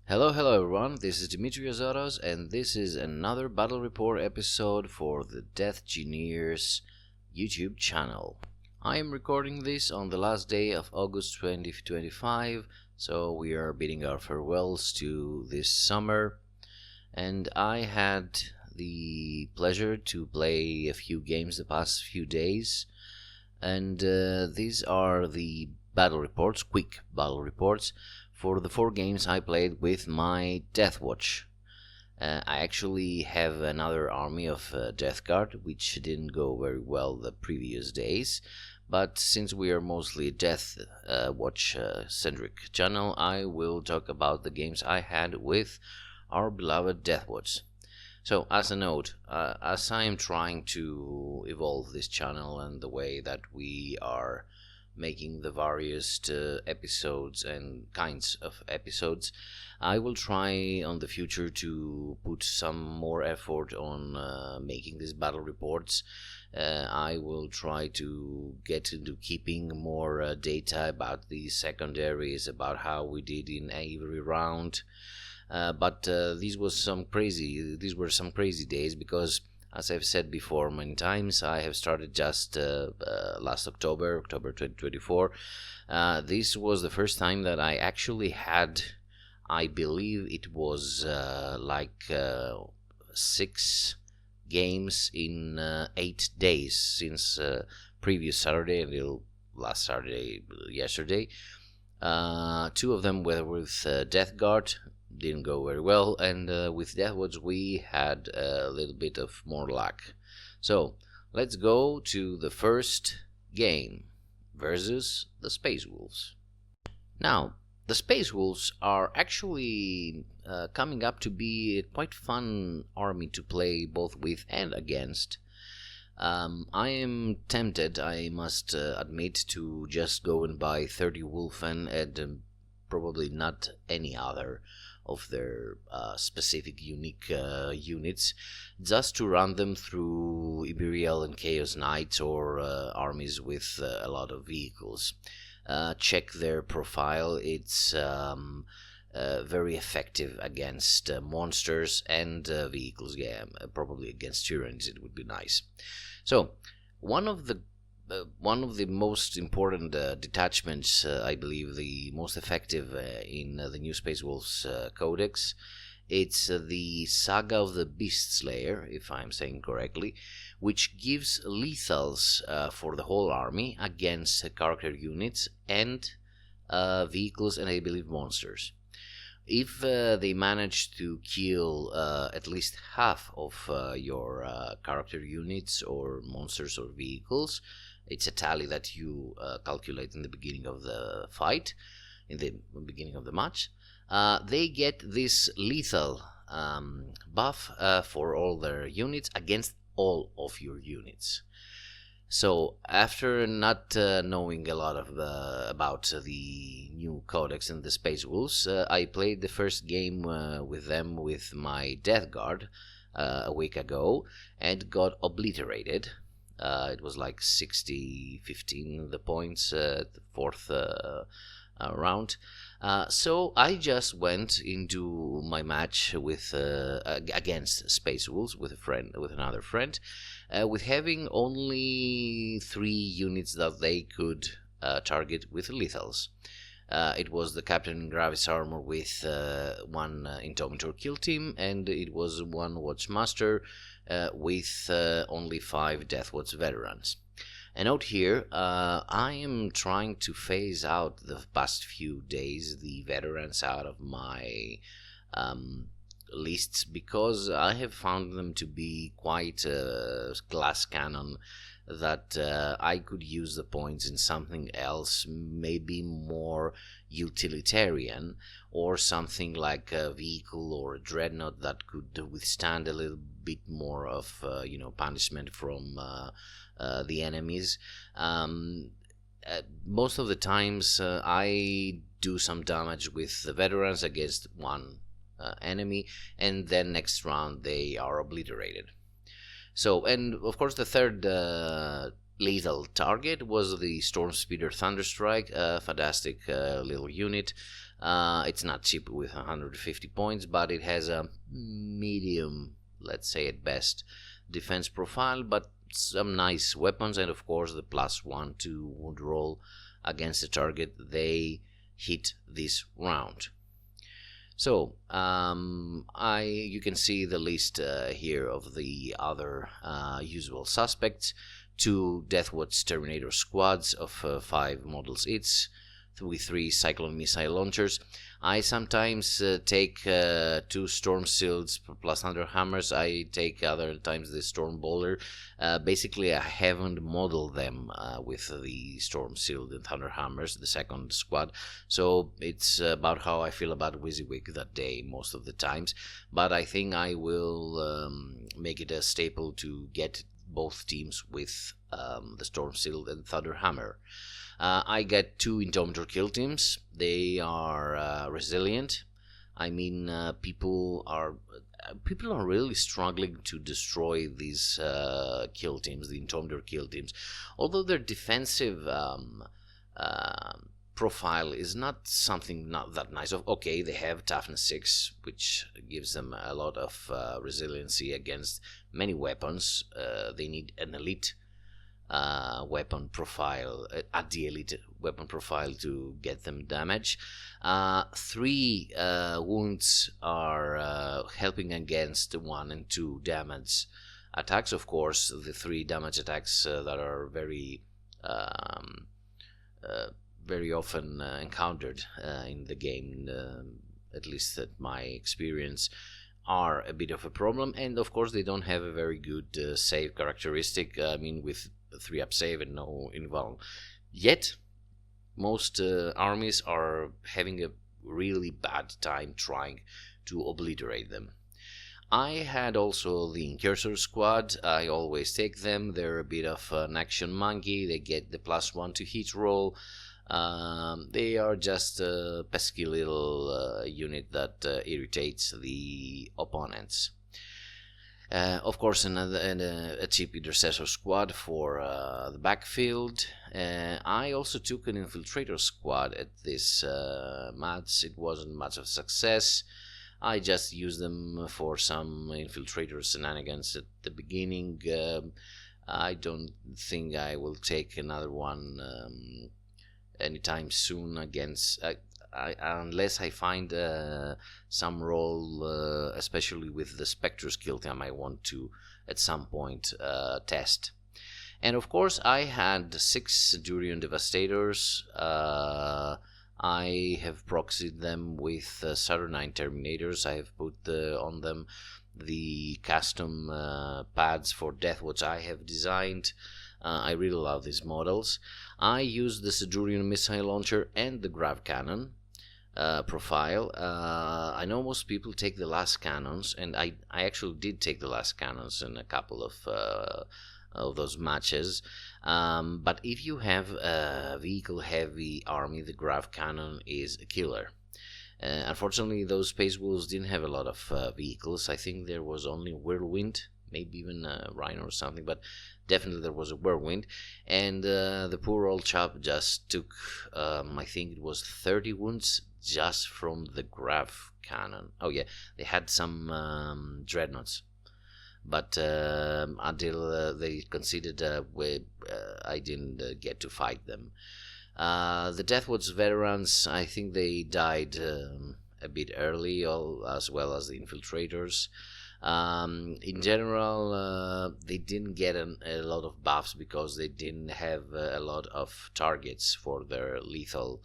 Hello everyone, this is Dimitrios Zoros, and this is another Battle Report episode for the Death Genius YouTube channel. I am recording this on the last day of August 2025, so we are bidding our farewells to this summer, and I had the pleasure to play a few games the past few days, and these are the battle reports, quick battle reports, for the 4 games I played with my Death Watch. I actually have another army of Death Guard, which didn't go very well the previous days, but since we are mostly Death Watch centric channel, I will talk about the games I had with our beloved Death Watch. So, as a note, as I am trying to evolve this channel and the way that we are making the various episodes and kinds of episodes, I will try on the future to put some more effort on making these battle reports. I will try to get into keeping more data about the secondaries, about how we did in every round. But these were some crazy days because, as I've said before many times, I have started just last October 2024. This was the first time that I actually had, I believe it was 6 games in 8 days since previous Saturday until last Saturday, yesterday. 2 of them were with Death Guard. Didn't go very well, and with Deathwatch we had a little bit of more luck. So let's go to the first game versus the Space Wolves. Now, the Space Wolves are actually coming up to be a quite fun army to play both with and against. I am tempted, I must admit, to just go and buy 30 Wolfen and probably not any other of their specific unique units, just to run them through Imperial and Chaos Knights or armies with a lot of vehicles. Check their profile, it's very effective against monsters and vehicles, probably against Tyrants it would be nice. So, one of the most important detachments, I believe the most effective in the new Space Wolves Codex, it's the Saga of the Beast Slayer, if I'm saying correctly, which gives lethals for the whole army against character units and vehicles and I believe monsters. If they manage to kill at least half of your character units or monsters or vehicles, it's a tally that you calculate in the beginning of the fight, in the beginning of the match. They get this lethal buff for all their units against all of your units. So after not knowing a lot of about the new codex and the Space Wolves, I played the first game with them with my Death Guard a week ago and got obliterated. It was like 60-15 the points at the 4th round. So I just went into my match with against Space Wolves with another friend, with having only 3 units that they could target with lethals. It was the Captain in Gravis armor with 1 Indomitor kill team, and it was 1 Watchmaster with only 5 Deathwatch veterans. A note here, I am trying to phase out the past few days the veterans out of my lists because I have found them to be quite glass cannon that I could use the points in something else, maybe more utilitarian, or something like a vehicle or a dreadnought that could withstand a little bit more of punishment from the enemies. Most of the times I do some damage with the veterans against 1 enemy, and then next round they are obliterated. So, and of course the third lethal target was the Storm Speeder Thunderstrike, a fantastic little unit It's not cheap with 150 points, but it has a medium, let's say at best, defense profile, but some nice weapons, and of course the +1 to wound roll against the target they hit this round. So you can see the list here of the other usual suspects: 2 Deathwatch Terminator squads of 5 models each, with 3 Cyclone missile launchers. I sometimes take 2 Storm Shields plus Thunder Hammers. I take other times the Storm Bowler. Basically, I haven't modeled them with the Storm Shield and Thunder Hammers, the second squad. So it's about how I feel about WYSIWYG that day most of the times. But I think I will make it a staple to get both teams with the Storm Shield and Thunder Hammer. I get 2 Indomitor kill teams. They are resilient. I mean, people are really struggling to destroy these kill teams, the Indomitor kill teams. Although their defensive profile is not something not that nice. Okay, they have toughness 6, which gives them a lot of resiliency against many weapons. They need an elite weapon profile, at the elite weapon profile, to get them damage. 3 wounds are helping against 1 and 2 damage attacks. Of course, the 3 damage attacks that are very often encountered in the game, at least at my experience, are a bit of a problem. And of course, they don't have a very good save characteristic. I mean, with 3-up save and no invuln. Yet, most armies are having a really bad time trying to obliterate them. I had also the Incursor squad. I always take them. They're a bit of an action monkey. They get the +1 to hit roll. They are just a pesky little unit that irritates the opponents. Of course, a cheap Intercessor squad for the backfield. I also took an Infiltrator squad at this match. It wasn't much of a success. I just used them for some Infiltrator shenanigans at the beginning. I don't think I will take another one anytime soon against... unless I find some role, especially with the Spectre skill team, I want to at some point test. And of course, I had 6 Durian Devastators. I have proxied them with Saturnine Terminators. I have put on them the custom pads for Deathwatch I have designed. I really love these models. I use the Sidurian missile launcher and the grav cannon profile. I know most people take the last cannons, and I actually did take the last cannons in a couple of those matches. But if you have a vehicle heavy army, the grav cannon is a killer. Unfortunately, those Space Wolves didn't have a lot of vehicles. I think there was only Whirlwind, maybe even a Rhino or something, but definitely there was a Whirlwind. And the poor old chap just took, I think it was 30 wounds just from the grav cannon. Oh yeah, they had some dreadnoughts, but until they conceded, I didn't get to fight them. The Deathwatch veterans, I think they died a bit early, as well as the Infiltrators. In general, they didn't get a lot of buffs because they didn't have a lot of targets for their lethal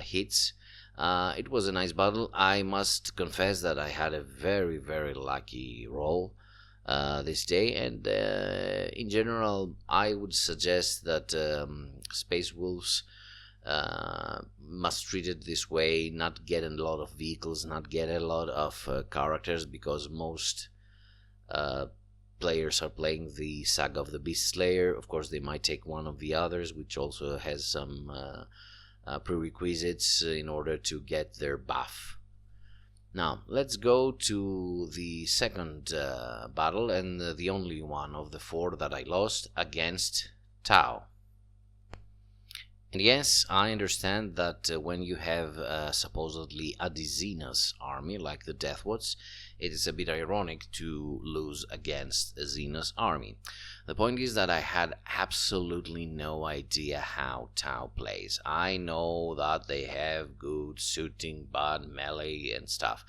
hits. It was a nice battle. I must confess that I had a very, very lucky roll this day, and in general, I would suggest that Space Wolves must treat it this way, not get a lot of vehicles, not get a lot of characters, because most players are playing the Saga of the Beast Slayer. Of course, they might take one of the others, which also has some prerequisites in order to get their buff. Now, let's go to the second battle, and the only one of the 4 that I lost, against Tau. And yes, I understand that when you have supposedly a Xenos army like the Deathwatch, it is a bit ironic to lose against a Xenos army. The point is that I had absolutely no idea how Tau plays. I know that they have good shooting, but melee and stuff.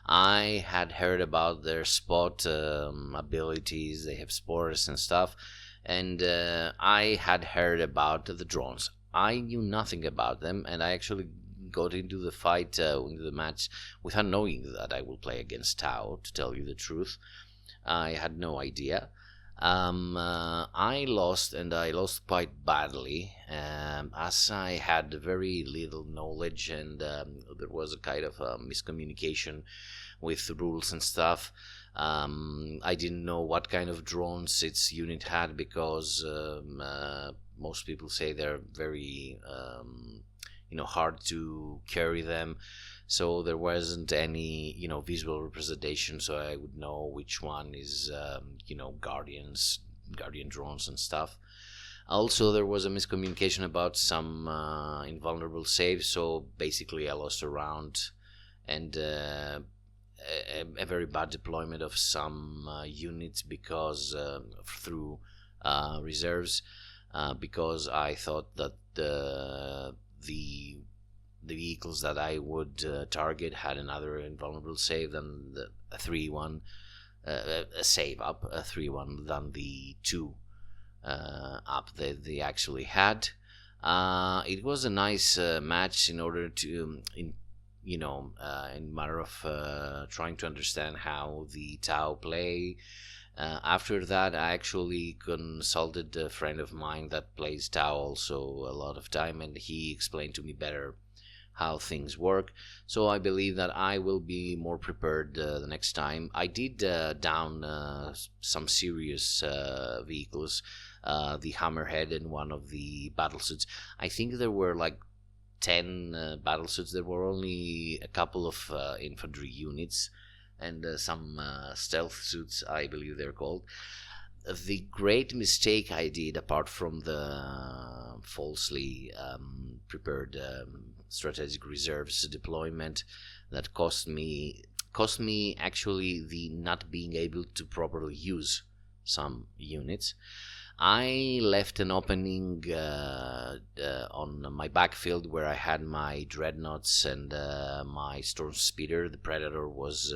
I had heard about their spot abilities, they have spores and stuff, and I had heard about the drones. I knew nothing about them, and I actually got into the fight, into the match, without knowing that I will play against Tao, to tell you the truth. I had no idea. I lost, and I lost quite badly, as I had very little knowledge, and there was a kind of miscommunication with the rules and stuff. I didn't know what kind of drones its unit had because most people say they're very hard to carry them, so there wasn't any visual representation, so I would know which one is guardian drones and stuff. Also, there was a miscommunication about some invulnerable saves, so basically I lost a round, and a very bad deployment of some units because through reserves, because I thought that the vehicles that I would target had another invulnerable save than a 3-1, a save up a 3-1 than the 2 up that they actually had. It was a nice match in order to in matter of trying to understand how the Tau play. After that, I actually consulted a friend of mine that plays Tau also a lot of time, and he explained to me better how things work. So I believe that I will be more prepared the next time. I did down some serious vehicles, the Hammerhead and one of the battlesuits. I think there were like 10 battlesuits. There were only a couple of infantry units and some stealth suits, I believe they're called. The great mistake I did, apart from the falsely prepared strategic reserves deployment, that cost me actually the not being able to properly use some units. I left an opening on my backfield where I had my dreadnoughts and my storm speeder. The Predator was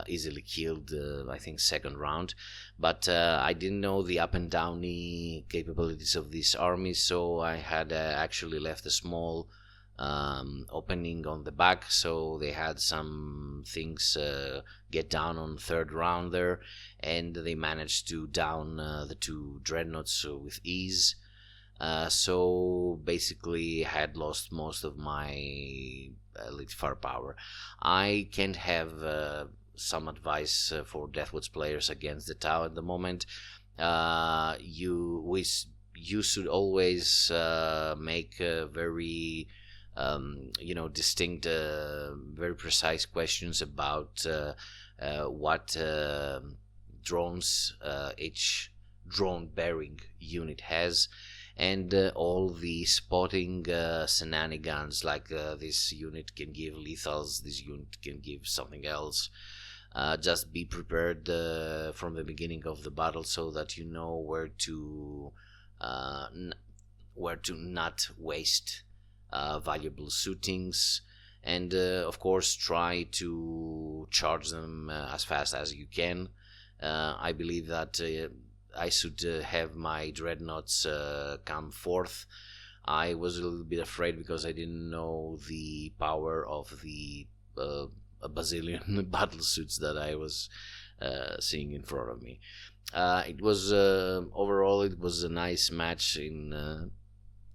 easily killed, I think second round, but I didn't know the up and downy capabilities of this army, so I had actually left a small opening on the back, so they had some things get down on third round there, and they managed to down the 2 dreadnoughts with ease. So basically I had lost most of my elite firepower. I can't have some advice for Deathwoods players against the Tau at the moment. You should always make very distinct, very precise questions about what drones each drone bearing unit has, and all the spotting shenanigans, like this unit can give lethals, this unit can give something else. Just be prepared from the beginning of the battle, so that you know where to not waste valuable shootings, and of course try to charge them as fast as you can. I believe that I should have my dreadnoughts come forth. I was a little bit afraid because I didn't know the power of the bazillion battle suits that I was seeing in front of me. It was overall, it was a nice match in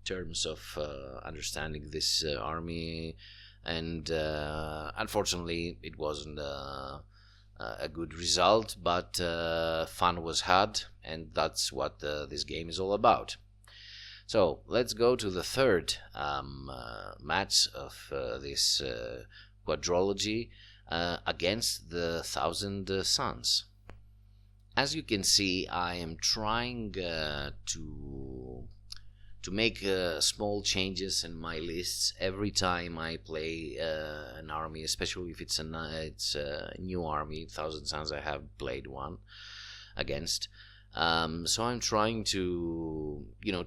terms of understanding this army, and unfortunately it wasn't a good result, but fun was had, and that's what this game is all about. So let's go to the third match of this quadrology against the Thousand Suns. As you can see, I am trying to to make small changes in my lists every time I play an army, especially if it's a new army. Thousand Suns, I have played one against. So I'm trying to,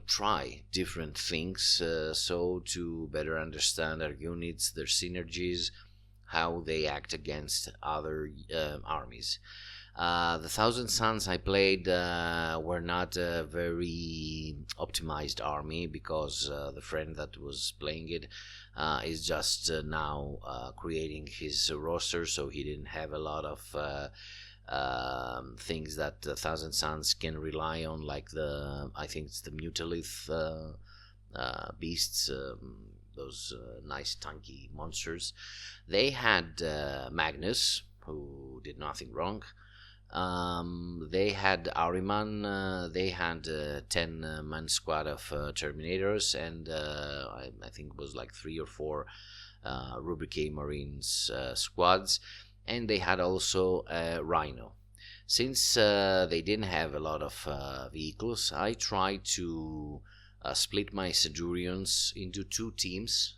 try different things, so to better understand our units, their synergies, how they act against other armies. The Thousand Suns I played were not a very optimized army, because the friend that was playing it is just now creating his roster, so he didn't have a lot of things that the Thousand Suns can rely on, like I think it's the Mutalith beasts, those nice tanky monsters. They had Magnus, who did nothing wrong. They had Ariman. They had 10-man squad of Terminators, and I think it was like 3 or 4 Rubric Marines squads, and they had also Rhino. Since they didn't have a lot of vehicles, I tried to split my Centurions into 2 teams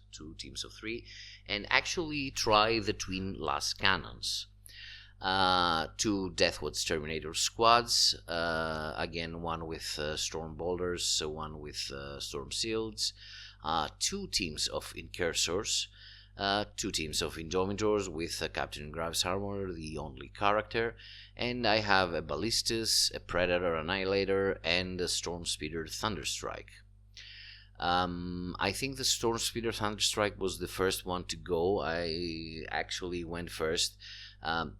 of 3, and actually try the twin las cannons. 2 Deathwatch Terminator squads, again, one with Storm Boulders, one with Storm Shields, 2 teams of Incursors, 2 teams of Indomitors with Captain Graves Armor, the only character, and I have a Ballistus, a Predator Annihilator, and a Storm Speeder Thunderstrike. I think the Storm Speeder Thunderstrike was the first one to go. I actually went first.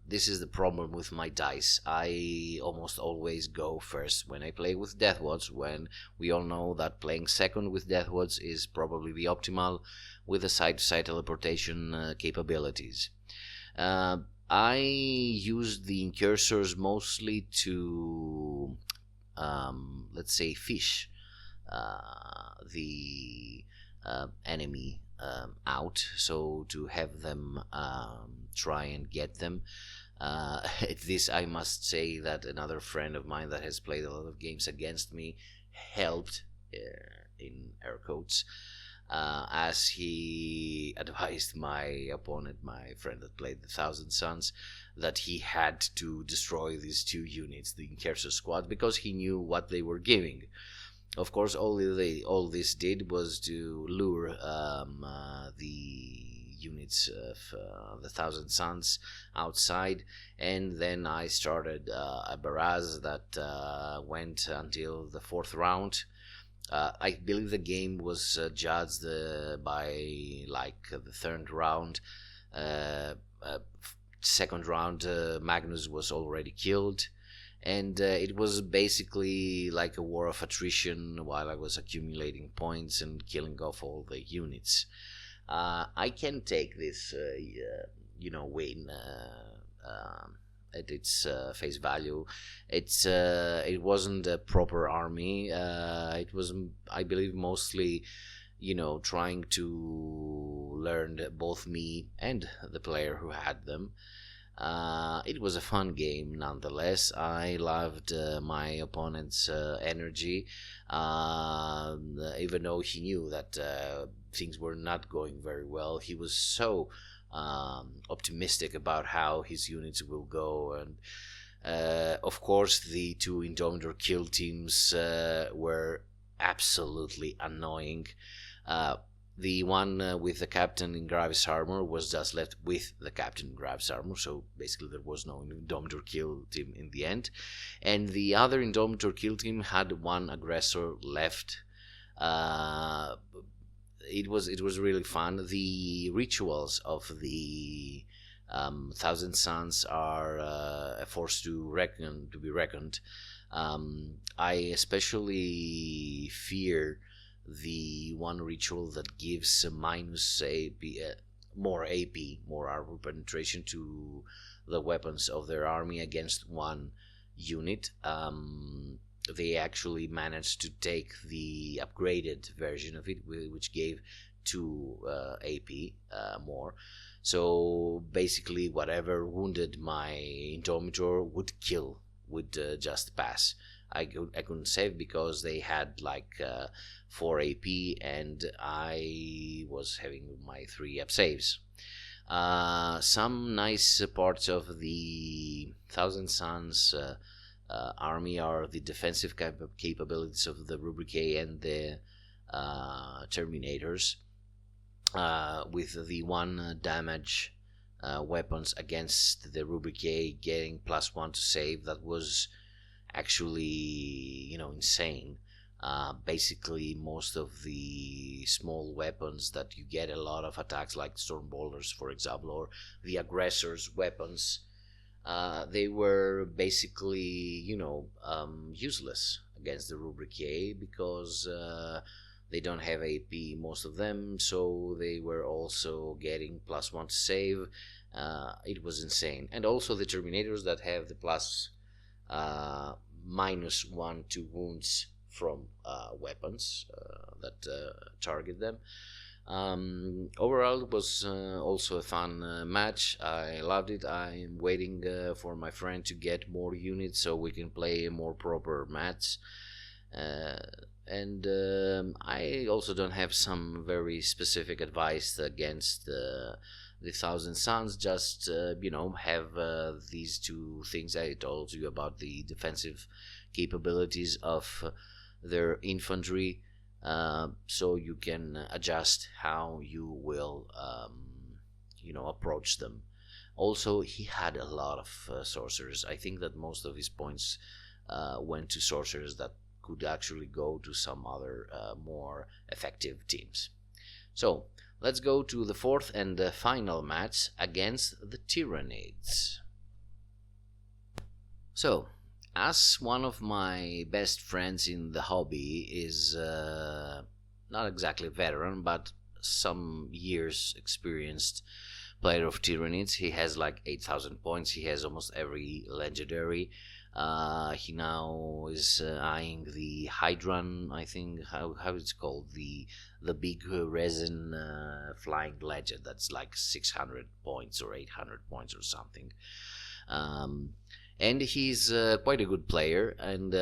This is the problem with my dice. I almost always go first when I play with Deathwatch, when we all know that playing second with Deathwatch is probably the optimal, with the side-to-side teleportation capabilities. I used the Incursors mostly to, let's say, fish the enemy out, so to have them try and get them. This, I must say that another friend of mine that has played a lot of games against me helped, in air quotes, as he advised my opponent, my friend that played the Thousand Suns, that he had to destroy these 2 units, the Incursor squad, because he knew what they were giving. Of course, all this did was to lure the units of the Thousand Suns outside, and then I started a barrage that went until the 4th round. I believe the game was judged by like the 3rd round. 2nd round, Magnus was already killed, and it was basically like a war of attrition while I was accumulating points and killing off all the units. I can take this, win at its face value. It wasn't a proper army. It was, I believe, mostly, trying to learn both me and the player who had them. It was a fun game nonetheless. I loved my opponent's energy, even though he knew that things were not going very well. He was so optimistic about how his units will go, and of course the 2 Indomitor kill teams were absolutely annoying. The one with the captain in Graves Armor was just left with the captain in Graves Armor, so basically there was no Indomitor kill team in the end. And the other Indomitor kill team had 1 aggressor left. It was really fun. The rituals of the Thousand Suns are a force to be reckoned. I especially fear the one ritual that gives minus AP, more armor penetration to the weapons of their army against 1 unit. They actually managed to take the upgraded version of it, which gave 2 AP more. So basically, whatever wounded my Indomitor would just pass. I couldn't save because they had like 4 AP, and I was having my 3 up saves. Some nice parts of the Thousand Suns army are the defensive capabilities of the Rubric A and the Terminators, with the 1 damage weapons against the Rubric A getting +1 to save. That was actually, insane. Basically, most of the small weapons that you get a lot of attacks, like storm bolters, for example, or the aggressor's weapons, they were basically, useless against the Rubric A because they don't have AP, most of them, so they were also getting +1 to save. It was insane. And also the Terminators that have the -1 to wounds from weapons that target them. Overall, it was also a fun match. I loved it. I'm waiting for my friend to get more units so we can play a more proper match. And I also don't have some very specific advice against the Thousand Suns. Just have these 2 things I told you about the defensive capabilities of their infantry, so you can adjust how you will approach them. Also, he had a lot of sorcerers. I think that most of his points went to sorcerers that could actually go to some other more effective teams. So let's go to the 4th and the final match against the Tyranids. So, as one of my best friends in the hobby is not exactly a veteran, but some years experienced player of Tyranids, he has like 8,000 points. He has almost every legendary. He now is eyeing the Hydran, I think, how it's called, the big resin flying legend that's like 600 points or 800 points or something. And he's quite a good player, and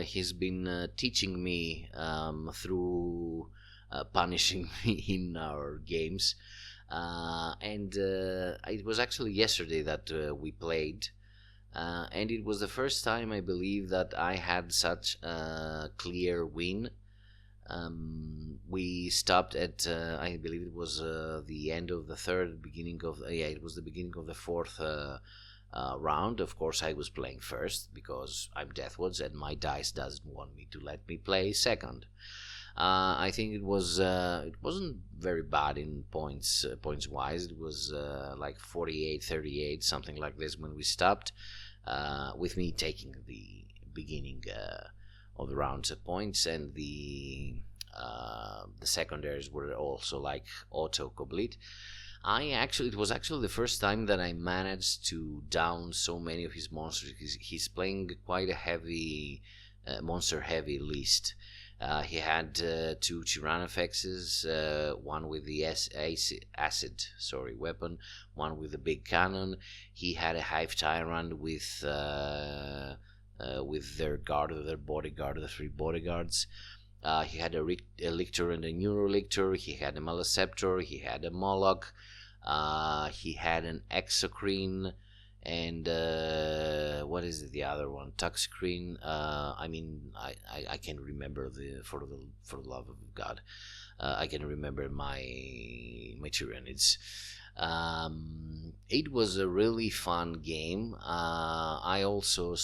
he's been teaching me through punishing me in our games. And it was actually yesterday that we played. And it was the first time, I believe, that I had such a clear win. We stopped at, I believe it was the end of the 3rd, it was the beginning of the 4th round. Of course, I was playing first because I'm Deathwoods and my dice doesn't want me to let me play second. I think it wasn't very bad in points wise. It was like 48-38, something like this when we stopped, with me taking the beginning of the round's points, and the secondaries were also like auto complete. It was actually the first time that I managed to down so many of his monsters. He's playing quite a heavy, monster heavy list. He had 2 Tyrannofexes, one with the acid weapon, one with the big cannon. He had a Hive Tyrant with their bodyguard, the 3 bodyguards. He had a Lictor and a Neurolictor. He had a Maleceptor. He had a Moloch. He had an Exocrine, and what is it, the other one? Toxicrine. I can't remember for the love of God. I can remember my Tyranids. It was a really fun game. I also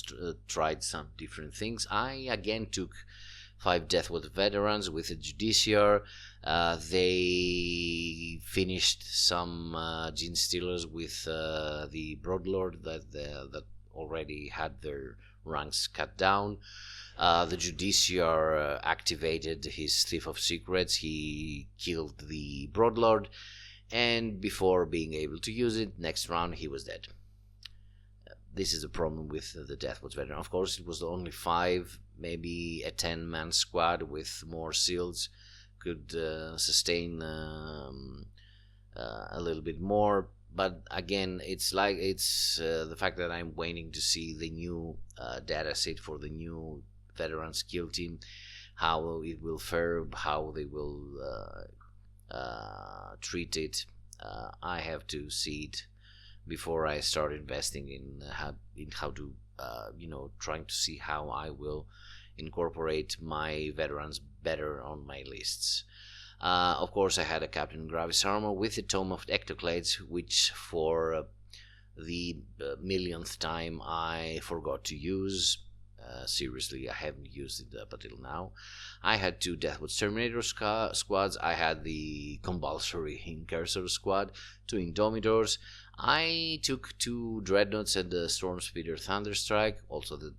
tried some different things. I again took 5 Deathwood veterans with a Judiciar. They finished some Gene Stealers with the Broadlord that already had their ranks cut down. The Judiciar activated his Thief of Secrets. He killed the Broadlord, and before being able to use it, next round he was dead. This is the problem with the Deathwoods veteran. Of course, it was only 5, maybe a 10-man squad with more seals could sustain a little bit more. But again, it's the fact that I'm waiting to see the new data set for the new veteran skill team, how it will fare, how they will treat it. I have to see it before I start investing in how to trying to see how I will incorporate my veterans better on my lists. Of course, I had a Captain Gravis armor with the Tome of Ectoclades, which for the millionth time I forgot to use. Seriously, I haven't used it up until now. I had two Deathwatch Terminator squads. I had the compulsory Incursor squad, two Indomitors. I took two Dreadnoughts and the Stormspeeder Thunderstrike. Also, the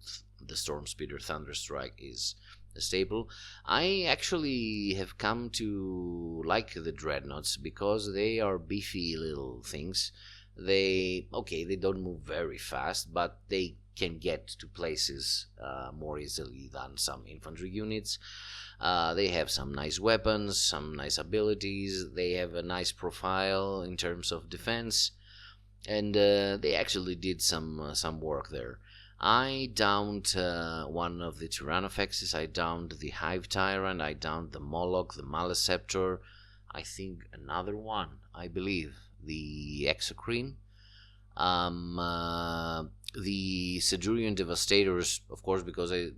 Stormspeeder Thunderstrike is a staple. I actually have come to like the Dreadnoughts because they are beefy little things. They don't move very fast, but they can get to places more easily than some infantry units. They have some nice weapons, some nice abilities. They have a nice profile in terms of defense, and they actually did some work there. I downed one of the Tyrannofexes. I downed the Hive Tyrant. I downed the Moloch, the Maleceptor. I think another one. I believe the Exocrine. The Sedurian Devastators, of course, because the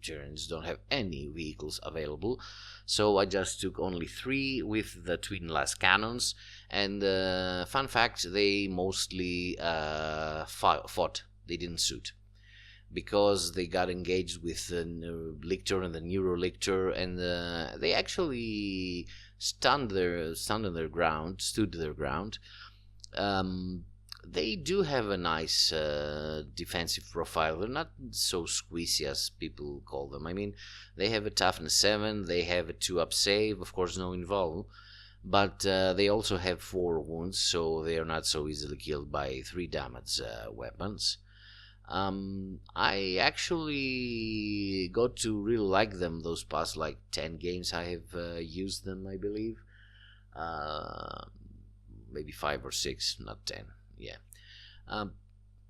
Germans don't have any vehicles available, so I just took only 3 with the twin las cannons. And fun fact, they mostly fought. They didn't shoot because they got engaged with the Lictor and the Neurolictor, and they actually stood their ground. They do have a nice defensive profile. They're not so squeezy as people call them. I mean, they have a toughness 7, they have a 2-up save, of course no invuln, but they also have 4 wounds, so they are not so easily killed by 3 damage weapons. I actually got to really like them those past 10 games I have used them, I believe. Maybe 5 or 6, not 10. Yeah.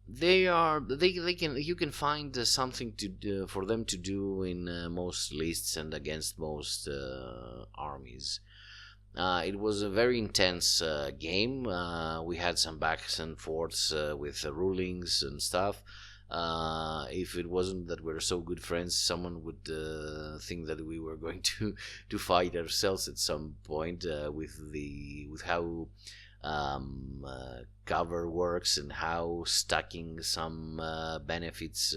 You can find something to do, for them to do in most lists and against most armies. It was a very intense game. We had some backs and forths with rulings and stuff. If it wasn't that we're so good friends, someone would think that we were going to fight ourselves at some point with how cover works and how stacking some benefits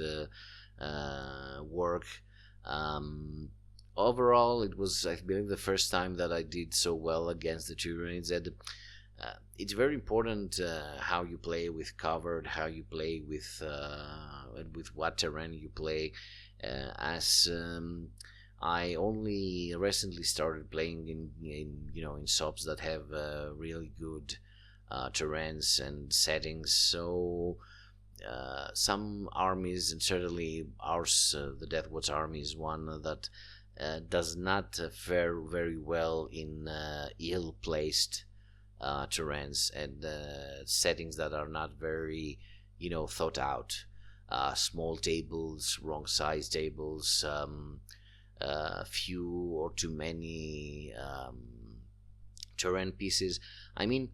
work. Overall, it was, I believe, the first time that I did so well against the Tyranids. And it's very important how you play with covered, how you play with what terrain you play. As I only recently started playing in subs that have really good terrains and settings. So some armies, and certainly ours, the Deathwatch army, is one that does not fare very well in ill-placed terrains and settings that are not very, thought out. Small tables, wrong size tables, few or too many terrain pieces. I mean,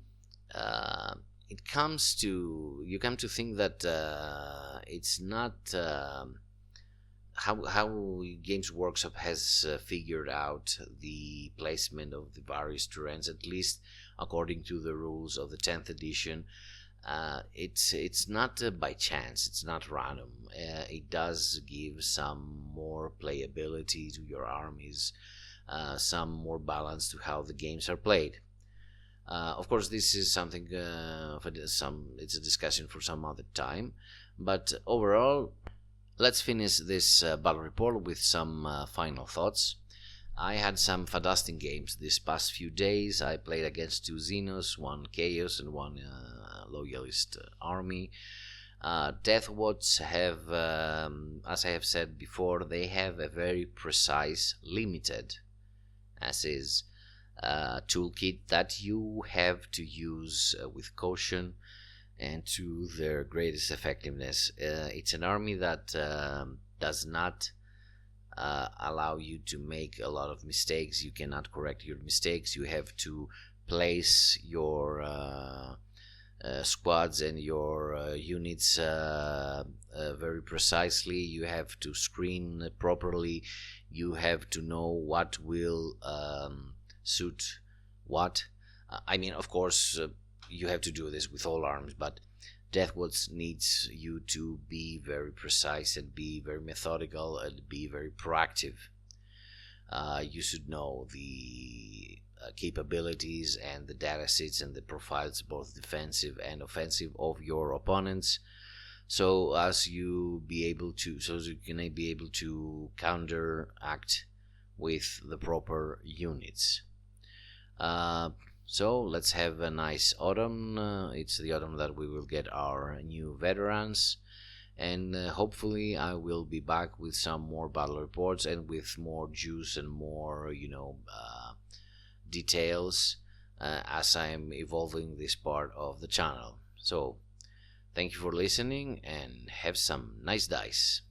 you come to think that it's not how Games Workshop has figured out the placement of the various terrains, at least according to the rules of the 10th edition. It's not by chance, it's not random. It does give some more playability to your armies, some more balance to how the games are played. Of course, this is something it's a discussion for some other time, but overall, let's finish this battle report with some final thoughts. I had some fantastic games this past few days. I played against 2 Xenos, 1 Chaos and 1 Loyalist army. Deathwatch have, as I have said before, they have a very precise, limited, as is, toolkit that you have to use with caution and to their greatest effectiveness. It's an army that does not allow you to make a lot of mistakes. You cannot correct your mistakes. You have to place your squads and your units very precisely. You have to screen properly. You have to know what will suit what. I mean, of course, you have to do this with all arms, but Deathwatch needs you to be very precise and be very methodical and be very proactive. You should know the capabilities and the data sets and the profiles, both defensive and offensive, of your opponents, so as you can be able to counteract with the proper units. So let's have a nice autumn. It's the autumn that we will get our new veterans, and hopefully I will be back with some more battle reports and with more juice and more, details as I am evolving this part of the channel. So thank you for listening and have some nice dice.